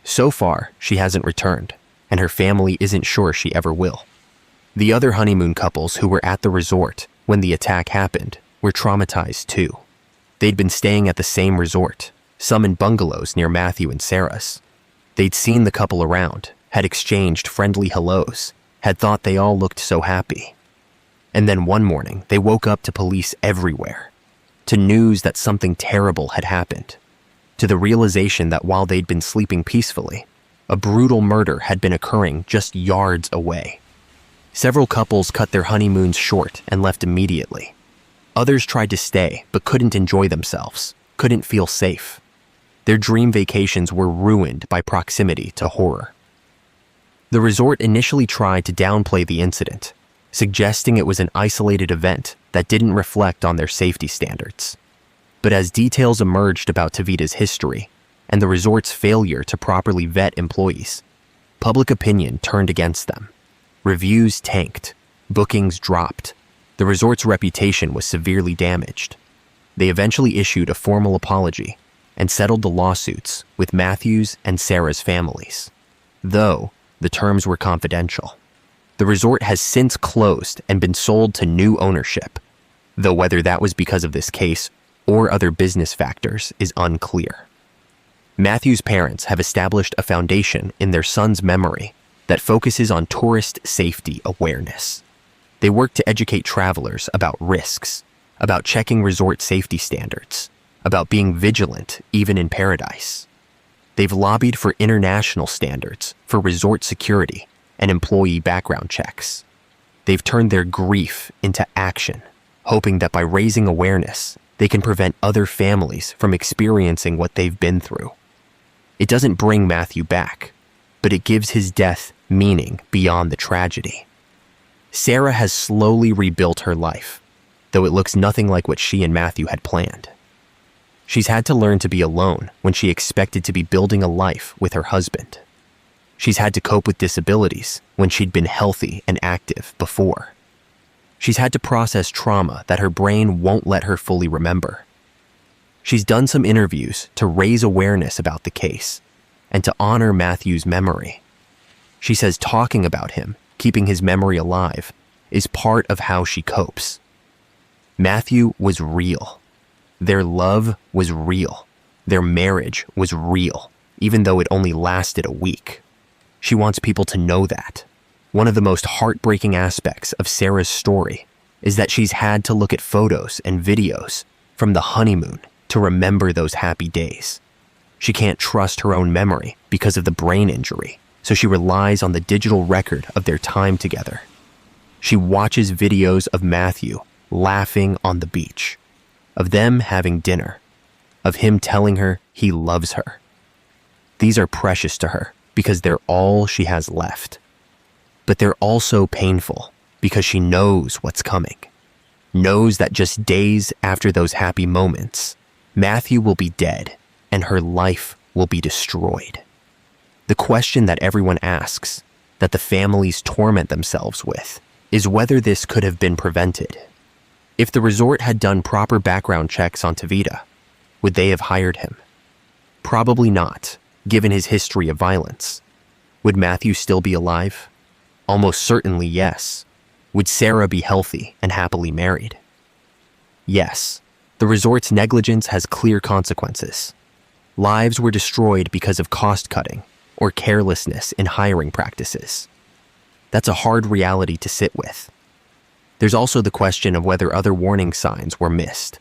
So far, she hasn't returned, and her family isn't sure she ever will. The other honeymoon couples who were at the resort when the attack happened were traumatized too. They'd been staying at the same resort, some in bungalows near Matthew and Sarah's. They'd seen the couple around, had exchanged friendly hellos, had thought they all looked so happy. And then one morning, they woke up to police everywhere, to news that something terrible had happened, to the realization that while they'd been sleeping peacefully, a brutal murder had been occurring just yards away. Several couples cut their honeymoons short and left immediately. Others tried to stay but couldn't enjoy themselves, couldn't feel safe. Their dream vacations were ruined by proximity to horror. The resort initially tried to downplay the incident, suggesting it was an isolated event that didn't reflect on their safety standards. But as details emerged about Tevita's history and the resort's failure to properly vet employees, public opinion turned against them. Reviews tanked, bookings dropped. The resort's reputation was severely damaged. They eventually issued a formal apology and settled the lawsuits with Matthew's and Sarah's families, though the terms were confidential. The resort has since closed and been sold to new ownership, though whether that was because of this case or other business factors is unclear. Matthew's parents have established a foundation in their son's memory that focuses on tourist safety awareness. They work to educate travelers about risks, about checking resort safety standards, about being vigilant even in paradise. They've lobbied for international standards for resort security and employee background checks. They've turned their grief into action, hoping that by raising awareness, they can prevent other families from experiencing what they've been through. It doesn't bring Matthew back, but it gives his death meaning beyond the tragedy. Sarah has slowly rebuilt her life, though it looks nothing like what she and Matthew had planned. She's had to learn to be alone when she expected to be building a life with her husband. She's had to cope with disabilities when she'd been healthy and active before. She's had to process trauma that her brain won't let her fully remember. She's done some interviews to raise awareness about the case and to honor Matthew's memory. She says talking about him, keeping his memory alive, is part of how she copes. Matthew was real. Their love was real. Their marriage was real, even though it only lasted a week. She wants people to know that. One of the most heartbreaking aspects of Sarah's story is that she's had to look at photos and videos from the honeymoon to remember those happy days. She can't trust her own memory because of the brain injury, so she relies on the digital record of their time together. She watches videos of Matthew laughing on the beach, of them having dinner, of him telling her he loves her. These are precious to her because they're all she has left. But they're also painful because she knows what's coming, knows that just days after those happy moments, Matthew will be dead and her life will be destroyed. The question that everyone asks, that the families torment themselves with, is whether this could have been prevented. If the resort had done proper background checks on Tavita, would they have hired him? Probably not, given his history of violence. Would Matthew still be alive? Almost certainly yes. Would Sarah be healthy and happily married? Yes. The resort's negligence has clear consequences. Lives were destroyed because of cost-cutting or carelessness in hiring practices. That's a hard reality to sit with. There's also the question of whether other warning signs were missed.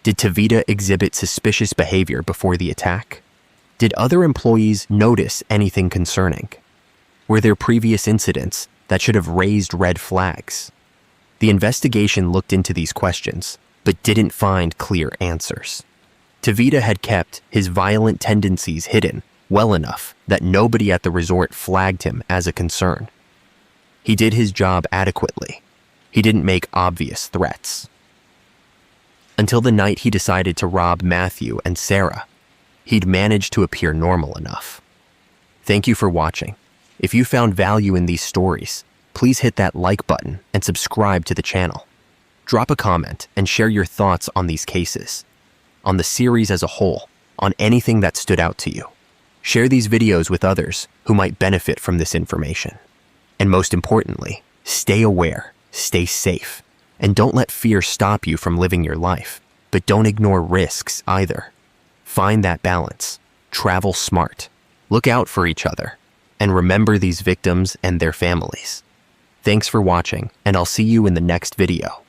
Did Tavita exhibit suspicious behavior before the attack? Did other employees notice anything concerning? Were there previous incidents that should have raised red flags? The investigation looked into these questions, but didn't find clear answers. Tavita had kept his violent tendencies hidden well enough that nobody at the resort flagged him as a concern. He did his job adequately. He didn't make obvious threats. Until the night he decided to rob Matthew and Sarah, he'd managed to appear normal enough. Thank you for watching. If you found value in these stories, please hit that like button and subscribe to the channel. Drop a comment and share your thoughts on these cases, on the series as a whole, on anything that stood out to you. Share these videos with others who might benefit from this information. And most importantly, stay aware, stay safe, and don't let fear stop you from living your life. But don't ignore risks either. Find that balance. Travel smart. Look out for each other. And remember these victims and their families. Thanks for watching, and I'll see you in the next video.